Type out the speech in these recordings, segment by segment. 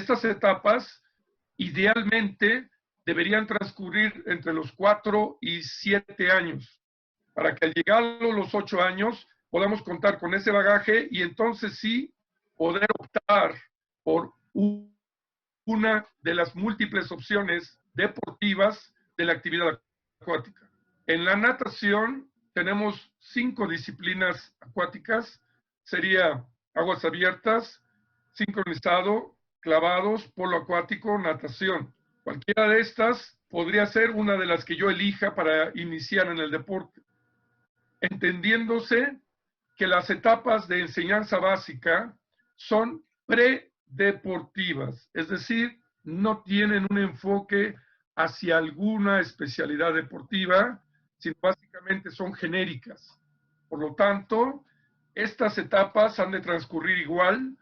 Estas etapas idealmente deberían transcurrir entre los 4 y 7 años, para que al llegar a los 8 años podamos contar con ese bagaje y entonces sí poder optar por una de las múltiples opciones deportivas de la actividad acuática. En la natación tenemos 5 disciplinas acuáticas, sería aguas abiertas, sincronizado, clavados, polo acuático, natación. Cualquiera de estas podría ser una de las que yo elija para iniciar en el deporte, entendiéndose que las etapas de enseñanza básica son predeportivas, es decir, no tienen un enfoque hacia alguna especialidad deportiva, sino básicamente son genéricas. Por lo tanto, estas etapas han de transcurrir igual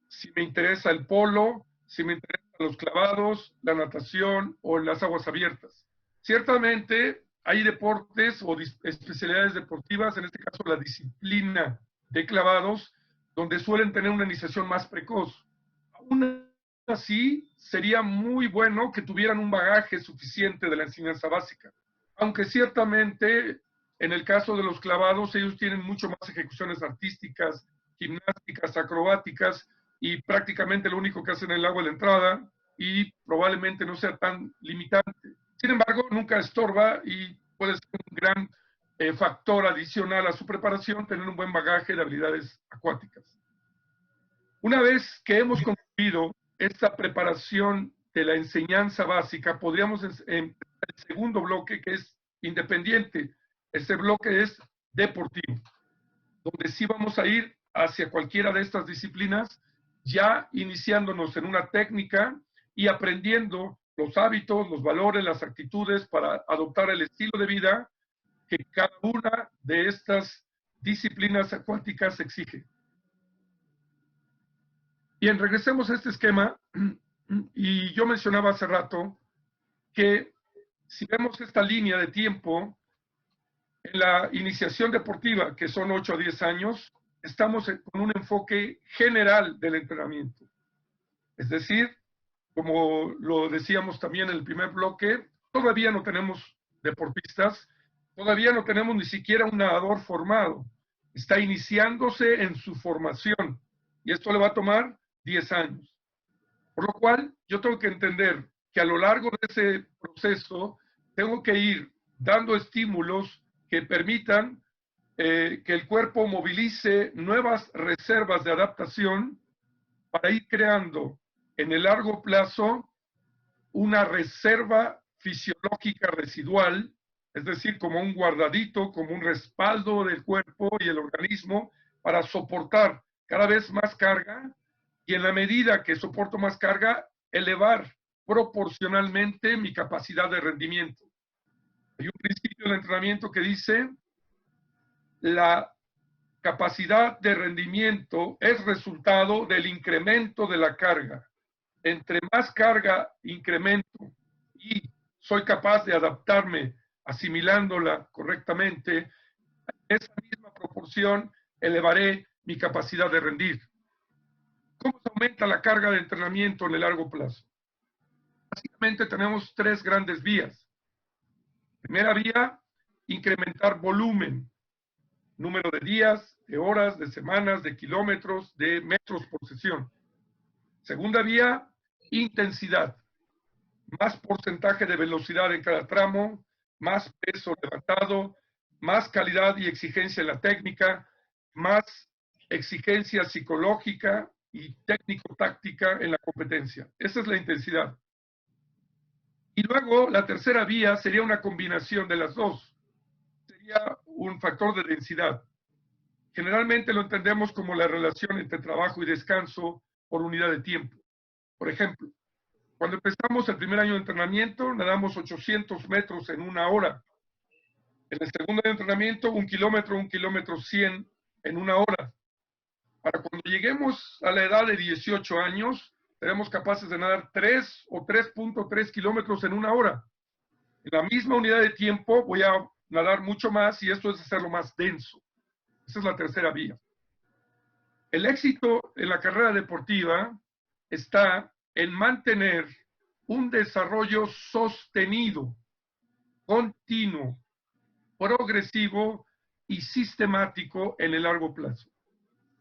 si me interesa el polo, si me interesan los clavados, la natación o las aguas abiertas. Ciertamente hay deportes o especialidades deportivas, en este caso la disciplina de clavados, donde suelen tener una iniciación más precoz. Aún así, sería muy bueno que tuvieran un bagaje suficiente de la enseñanza básica, aunque ciertamente en el caso de los clavados ellos tienen mucho más ejecuciones artísticas, gimnásticas, acrobáticas, y prácticamente lo único que hacen en el agua es la entrada y probablemente no sea tan limitante. Sin embargo, nunca estorba y puede ser un gran factor adicional a su preparación tener un buen bagaje de habilidades acuáticas. Una vez que hemos concluido esta preparación de la enseñanza básica, podríamos empezar el segundo bloque, que es independiente. Este bloque es deportivo, donde sí vamos a ir hacia cualquiera de estas disciplinas, ya iniciándonos en una técnica y aprendiendo los hábitos, los valores, las actitudes para adoptar el estilo de vida que cada una de estas disciplinas acuáticas exige. Bien, regresemos a este esquema y yo mencionaba hace rato que si vemos esta línea de tiempo, en la iniciación deportiva, que son 8 a 10 años, estamos con un enfoque general del entrenamiento. Es decir, como lo decíamos también en el primer bloque, todavía no tenemos deportistas, todavía no tenemos ni siquiera un nadador formado. Está iniciándose en su formación y esto le va a tomar 10 años. Por lo cual, yo tengo que entender que a lo largo de ese proceso, tengo que ir dando estímulos que permitan que el cuerpo movilice nuevas reservas de adaptación para ir creando en el largo plazo una reserva fisiológica residual, es decir, como un guardadito, como un respaldo del cuerpo y el organismo para soportar cada vez más carga y en la medida que soporto más carga, elevar proporcionalmente mi capacidad de rendimiento. Hay un principio de entrenamiento que dice la capacidad de rendimiento es resultado del incremento de la carga. Entre más carga incremento y soy capaz de adaptarme asimilándola correctamente, en esa misma proporción elevaré mi capacidad de rendir. ¿Cómo se aumenta la carga de entrenamiento en el largo plazo? Básicamente tenemos 3 grandes vías. Primera vía, incrementar volumen, número de días, de horas, de semanas, de kilómetros, de metros por sesión. Segunda vía, intensidad, más porcentaje de velocidad en cada tramo, más peso levantado, más calidad y exigencia en la técnica, más exigencia psicológica y técnico-táctica en la competencia. Esa es la intensidad. Y luego la tercera vía sería una combinación de las dos. Sería un factor de densidad. Generalmente lo entendemos como la relación entre trabajo y descanso por unidad de tiempo. Por ejemplo, cuando empezamos el primer año de entrenamiento, nadamos 800 metros en 1 hora. En el segundo año de entrenamiento, 1 kilómetro 100 en 1 hora. Para cuando lleguemos a la edad de 18 años, seremos capaces de nadar 3 o 3.3 kilómetros en 1 hora. En la misma unidad de tiempo voy a nadar mucho más y esto es hacerlo más denso. Esa es la tercera vía. El éxito en la carrera deportiva está en mantener un desarrollo sostenido, continuo, progresivo y sistemático en el largo plazo.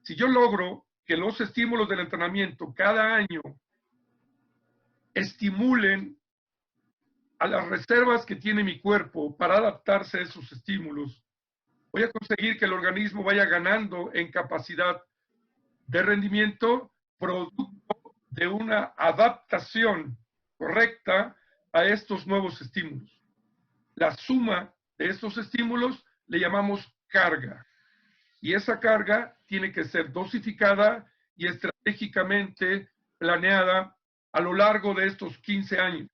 Si yo logro que los estímulos del entrenamiento cada año estimulen a las reservas que tiene mi cuerpo para adaptarse a esos estímulos, voy a conseguir que el organismo vaya ganando en capacidad de rendimiento producto de una adaptación correcta a estos nuevos estímulos. La suma de estos estímulos le llamamos carga. Y esa carga tiene que ser dosificada y estratégicamente planeada a lo largo de estos 15 años.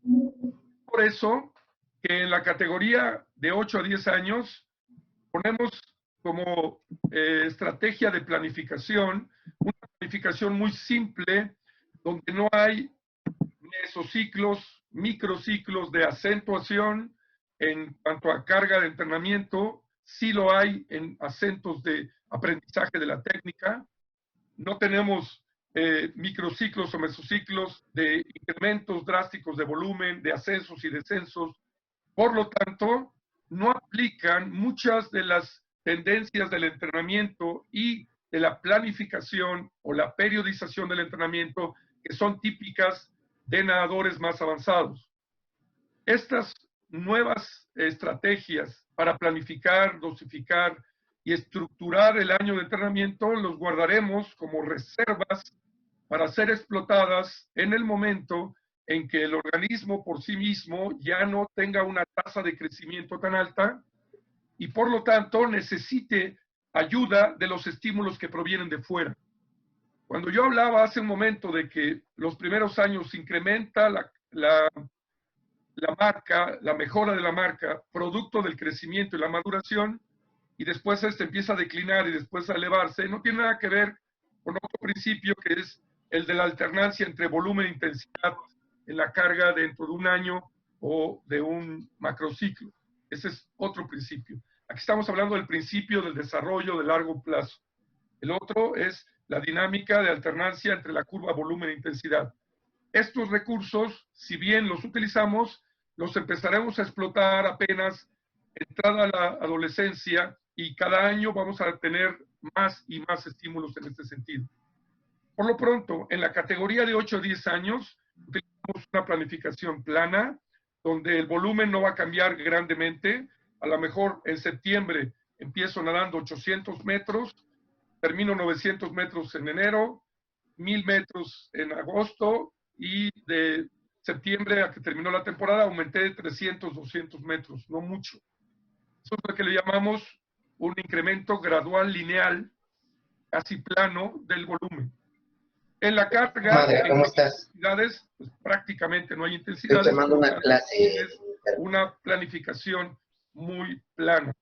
Por eso que en la categoría de 8 a 10 años ponemos como estrategia de planificación una planificación muy simple donde no hay mesociclos, microciclos de acentuación en cuanto a carga de entrenamiento. Sí lo hay en acentos de aprendizaje de la técnica. No tenemos microciclos o mesociclos de incrementos drásticos de volumen, de ascensos y descensos. Por lo tanto, no aplican muchas de las tendencias del entrenamiento y de la planificación o la periodización del entrenamiento que son típicas de nadadores más avanzados. Estas nuevas estrategias para planificar, dosificar y estructurar el año de entrenamiento los guardaremos como reservas para ser explotadas en el momento en que el organismo por sí mismo ya no tenga una tasa de crecimiento tan alta y por lo tanto necesite ayuda de los estímulos que provienen de fuera. Cuando yo hablaba hace un momento de que los primeros años incrementa la marca, la mejora de la marca, producto del crecimiento y la maduración, y después empieza a declinar y después a elevarse, no tiene nada que ver con otro principio que es el de la alternancia entre volumen e intensidad en la carga dentro de un año o de un macrociclo. Ese es otro principio. Aquí estamos hablando del principio del desarrollo de largo plazo. El otro es la dinámica de alternancia entre la curva volumen e intensidad. Estos recursos, si bien los utilizamos, los empezaremos a explotar apenas entrada a la adolescencia y cada año vamos a tener más y más estímulos en este sentido. Por lo pronto, en la categoría de 8 a 10 años, utilizamos una planificación plana, donde el volumen no va a cambiar grandemente. A lo mejor en septiembre empiezo nadando 800 metros, termino 900 metros en enero, 1000 metros en agosto, y de septiembre a que terminó la temporada aumenté de 300, 200 metros, no mucho. Eso es lo que le llamamos un incremento gradual lineal, casi plano, del volumen. En la carga, Madre, ¿cómo estás? Intensidades, pues prácticamente no hay intensidades. Estoy tomando una clase. Es una planificación muy plana.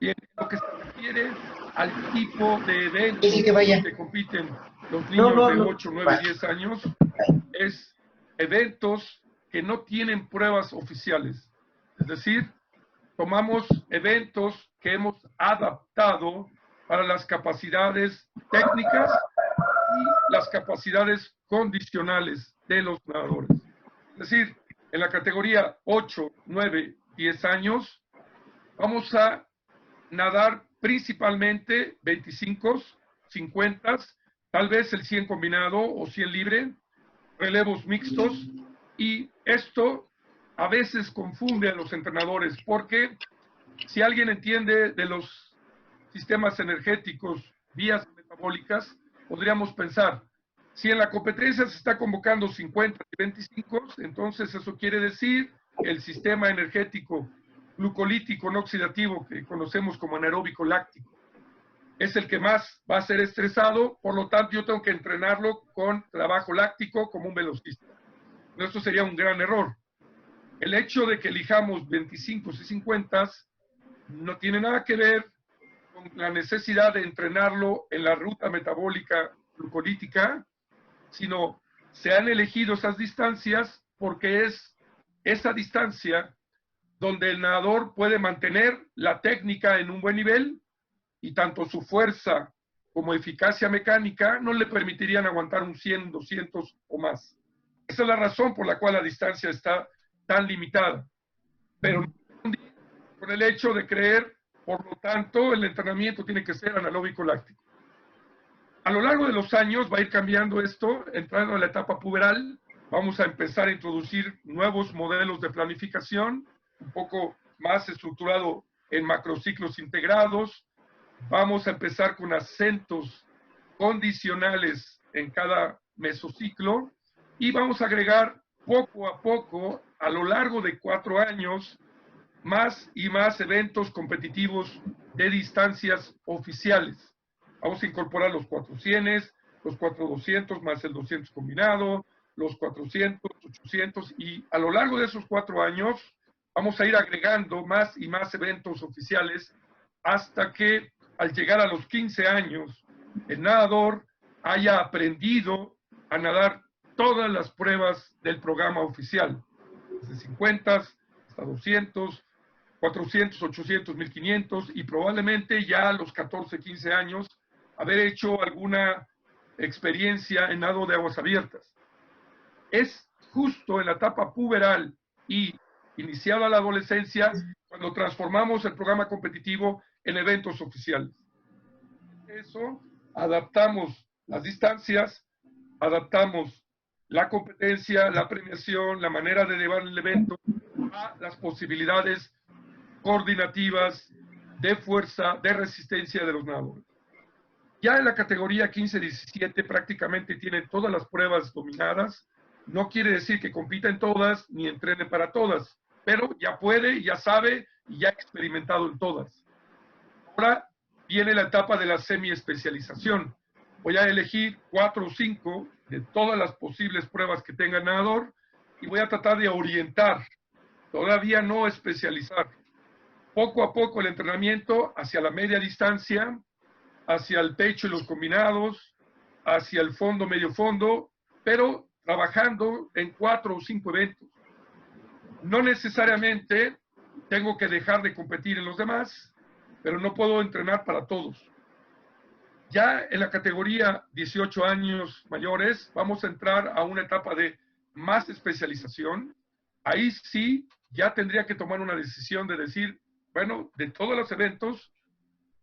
Bien, lo que se refiere al tipo de eventos que compiten los niños de 8, 9, 10 años, es eventos que no tienen pruebas oficiales. Es decir, tomamos eventos que hemos adaptado para las capacidades técnicas y las capacidades condicionales de los nadadores. Es decir, en la categoría 8, 9, 10 años, vamos a nadar principalmente 25, 50, tal vez el 100 combinado o 100 libre, relevos mixtos, y esto a veces confunde a los entrenadores, porque si alguien entiende de los sistemas energéticos, vías metabólicas, podríamos pensar, si en la competencia se está convocando 50 y 25, entonces eso quiere decir que el sistema energético glucolítico no oxidativo, que conocemos como anaeróbico láctico, es el que más va a ser estresado, por lo tanto yo tengo que entrenarlo con trabajo láctico como un velocista. Esto sería un gran error. El hecho de que elijamos 25 y 50 no tiene nada que ver con la necesidad de entrenarlo en la ruta metabólica glucolítica, sino se han elegido esas distancias porque es esa distancia donde el nadador puede mantener la técnica en un buen nivel y tanto su fuerza como eficacia mecánica, no le permitirían aguantar un 100, 200 o más. Esa es la razón por la cual la distancia está tan limitada. Pero no con el hecho de creer, por lo tanto, el entrenamiento tiene que ser analógico láctico. A lo largo de los años va a ir cambiando esto, entrando en la etapa puberal, vamos a empezar a introducir nuevos modelos de planificación, un poco más estructurado en macrociclos integrados, vamos a empezar con acentos condicionales en cada mesociclo y vamos a agregar poco a poco, a lo largo de 4 años, más y más eventos competitivos de distancias oficiales. Vamos a incorporar los 400, los 4200 más el 200 combinado, los 400, 800 y a lo largo de esos 4 años vamos a ir agregando más y más eventos oficiales hasta que al llegar a los 15 años el nadador haya aprendido a nadar todas las pruebas del programa oficial, desde 50 hasta 200, 400, 800, 1500 y probablemente ya a los 14, 15 años haber hecho alguna experiencia en nado de aguas abiertas. Es justo en la etapa puberal y iniciada la adolescencia cuando transformamos el programa competitivo en eventos oficiales. Eso, adaptamos las distancias, adaptamos la competencia, la premiación, la manera de llevar el evento a las posibilidades coordinativas, de fuerza, de resistencia de los nadadores. Ya en la categoría 15-17 prácticamente tienen todas las pruebas dominadas. No quiere decir que compita en todas ni entrene para todas, pero ya puede, ya sabe y ya ha experimentado en todas. Ahora viene la etapa de la semi-especialización. Voy a elegir 4 o 5 de todas las posibles pruebas que tenga el nadador y voy a tratar de orientar, todavía no especializar. Poco a poco el entrenamiento hacia la media distancia, hacia el pecho y los combinados, hacia el fondo, medio fondo, pero trabajando en 4 o 5 eventos. No necesariamente tengo que dejar de competir en los demás, pero no puedo entrenar para todos. Ya en la categoría 18 años mayores, vamos a entrar a una etapa de más especialización. Ahí sí, ya tendría que tomar una decisión de decir, bueno, de todos los eventos,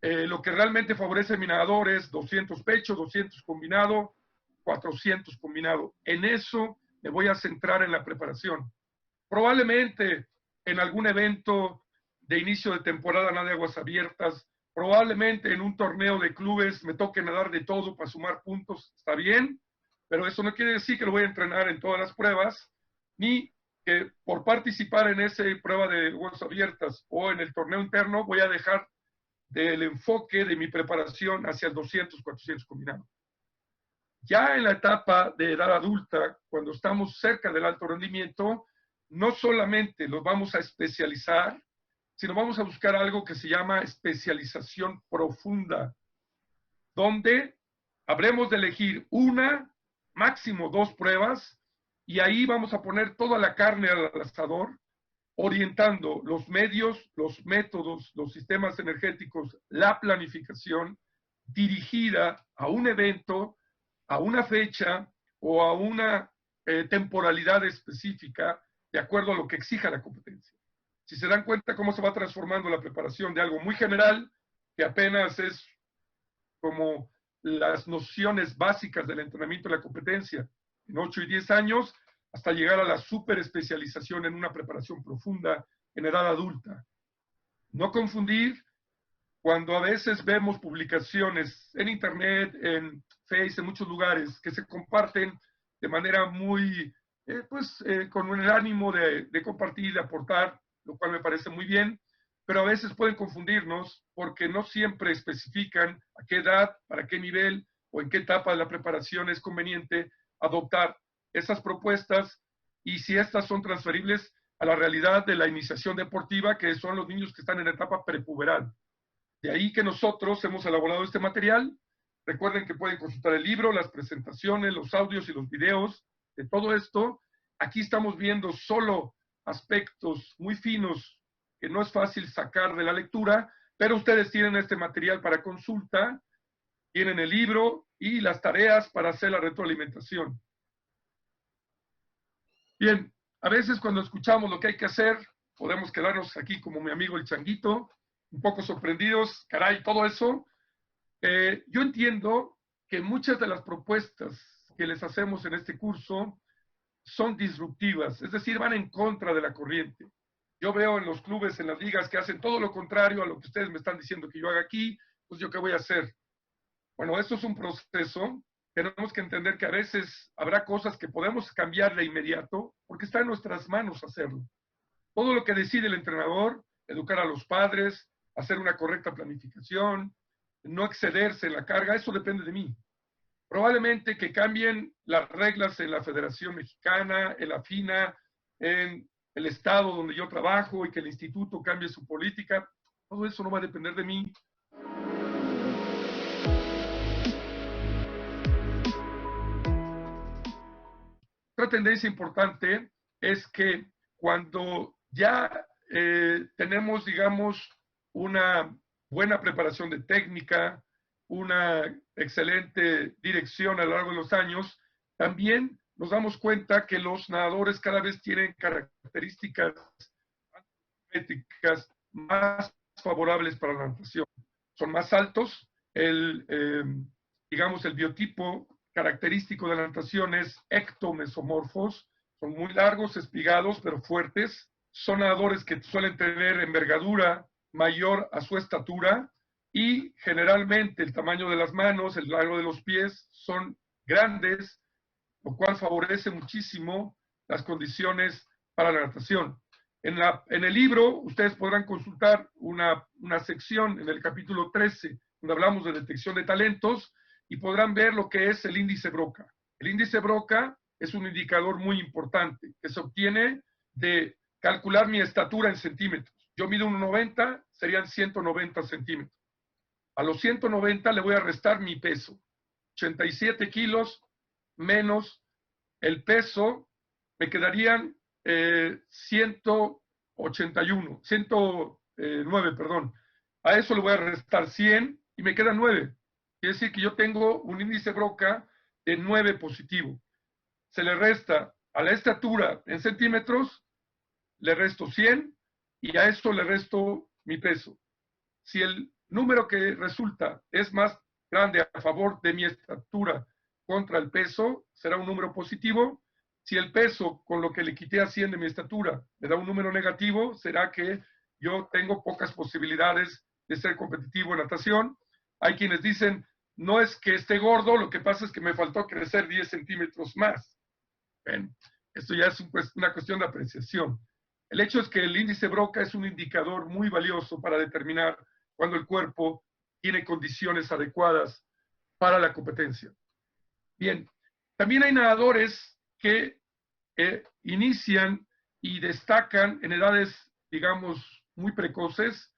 lo que realmente favorece a mi nadador es 200 pecho, 200 combinado, 400 combinado. En eso me voy a centrar en la preparación. Probablemente en algún evento de inicio de temporada nada de aguas abiertas, probablemente en un torneo de clubes me toque nadar de todo para sumar puntos, está bien, pero eso no quiere decir que lo voy a entrenar en todas las pruebas, ni que por participar en esa prueba de aguas abiertas o en el torneo interno voy a dejar del enfoque de mi preparación hacia el 200, 400 combinado. Ya en la etapa de edad adulta, cuando estamos cerca del alto rendimiento, no solamente los vamos a especializar, sino vamos a buscar algo que se llama especialización profunda, donde habremos de elegir una, máximo 2 pruebas, y ahí vamos a poner toda la carne al asador, orientando los medios, los métodos, los sistemas energéticos, la planificación dirigida a un evento, a una fecha o a una temporalidad específica de acuerdo a lo que exija la competencia. Si se dan cuenta cómo se va transformando la preparación de algo muy general, que apenas es como las nociones básicas del entrenamiento de la competencia en 8 y 10 años, hasta llegar a la superespecialización en una preparación profunda en edad adulta. No confundir cuando a veces vemos publicaciones en internet, en Facebook, en muchos lugares, que se comparten de manera muy, con el ánimo de compartir, de aportar, lo cual me parece muy bien, pero a veces pueden confundirnos porque no siempre especifican a qué edad, para qué nivel o en qué etapa de la preparación es conveniente adoptar esas propuestas y si estas son transferibles a la realidad de la iniciación deportiva, que son los niños que están en la etapa prepuberal. De ahí que nosotros hemos elaborado este material. Recuerden que pueden consultar el libro, las presentaciones, los audios y los videos de todo esto. Aquí estamos viendo solo aspectos muy finos que no es fácil sacar de la lectura, pero ustedes tienen este material para consulta tienen el libro y las tareas para hacer la retroalimentación. Bien, a veces cuando escuchamos lo que hay que hacer, podemos quedarnos aquí como mi amigo el Changuito, un poco sorprendidos, caray, todo eso. Yo entiendo que muchas de las propuestas que les hacemos en este curso son disruptivas, es decir, van en contra de la corriente. Yo veo en los clubes, en las ligas, que hacen todo lo contrario a lo que ustedes me están diciendo que yo haga aquí, pues yo qué voy a hacer. Bueno, esto es un proceso. Tenemos que entender que a veces habrá cosas que podemos cambiar de inmediato porque está en nuestras manos hacerlo. Todo lo que decide el entrenador, educar a los padres, hacer una correcta planificación, no excederse en la carga, eso depende de mí. Probablemente que cambien las reglas en la Federación Mexicana, en la FINA, en el estado donde yo trabajo y que el instituto cambie su política. Todo eso no va a depender de mí. Otra tendencia importante es que cuando ya tenemos, digamos, una buena preparación de técnica, una excelente dirección a lo largo de los años, también nos damos cuenta que los nadadores cada vez tienen características métricas más favorables para la natación. Son más altos, digamos, el biotipo característico de la natación es ectomesomorfos, son muy largos, espigados, pero fuertes. Son nadadores que suelen tener envergadura mayor a su estatura y generalmente el tamaño de las manos, el largo de los pies son grandes, lo cual favorece muchísimo las condiciones para la natación. En el libro ustedes podrán consultar una sección en el capítulo 13, donde hablamos de detección de talentos, y podrán ver lo que es el índice Broca. El índice Broca es un indicador muy importante que se obtiene de calcular mi estatura en centímetros. Yo mido 1,90, serían 190 centímetros. A los 190 le voy a restar mi peso. 87 kilos menos el peso, me quedarían 109, perdón. A eso le voy a restar 100 y me quedan 9. Quiere decir que yo tengo un índice Broca de 9 positivo. Se le resta a la estatura en centímetros, le resto 100 y a eso le resto mi peso. Si el número que resulta es más grande a favor de mi estatura contra el peso, será un número positivo. Si el peso con lo que le quité a 100 de mi estatura me da un número negativo, será que yo tengo pocas posibilidades de ser competitivo en natación. Hay quienes dicen, no es que esté gordo, lo que pasa es que me faltó crecer 10 centímetros más. Ven, esto ya es una cuestión de apreciación. El hecho es que el índice Broca es un indicador muy valioso para determinar cuando el cuerpo tiene condiciones adecuadas para la competencia. Bien, también hay nadadores que inician y destacan en edades, digamos, muy precoces.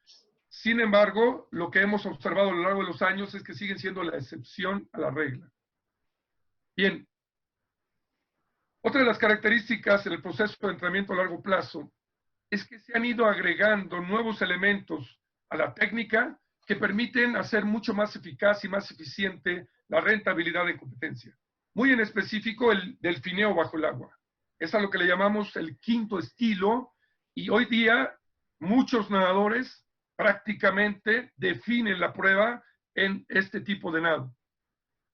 Sin embargo, lo que hemos observado a lo largo de los años es que siguen siendo la excepción a la regla. Bien, otra de las características en el proceso de entrenamiento a largo plazo es que se han ido agregando nuevos elementos a la técnica que permiten hacer mucho más eficaz y más eficiente la rentabilidad de competencia. Muy en específico el delfineo bajo el agua. Es a lo que le llamamos el quinto estilo y hoy día muchos nadadores prácticamente definen la prueba en este tipo de nado.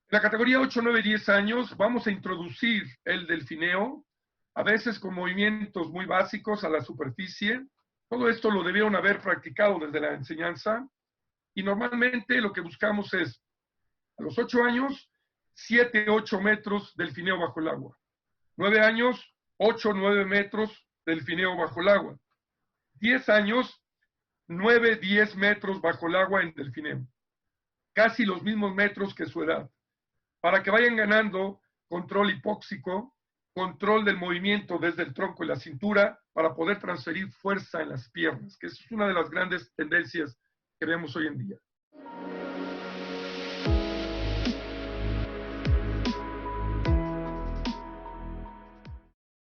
En la categoría 8, 9, 10 años vamos a introducir el delfineo, a veces con movimientos muy básicos a la superficie. Todo esto lo debieron haber practicado desde la enseñanza y normalmente lo que buscamos es a los 8 años 7, 8 metros delfineo bajo el agua. 9 años 8, 9 metros delfineo bajo el agua. 10 años 9, 10 metros bajo el agua en delfineo. Casi los mismos metros que su edad. Para que vayan ganando control hipóxico, control del movimiento desde el tronco y la cintura, para poder transferir fuerza en las piernas, que es una de las grandes tendencias que vemos hoy en día.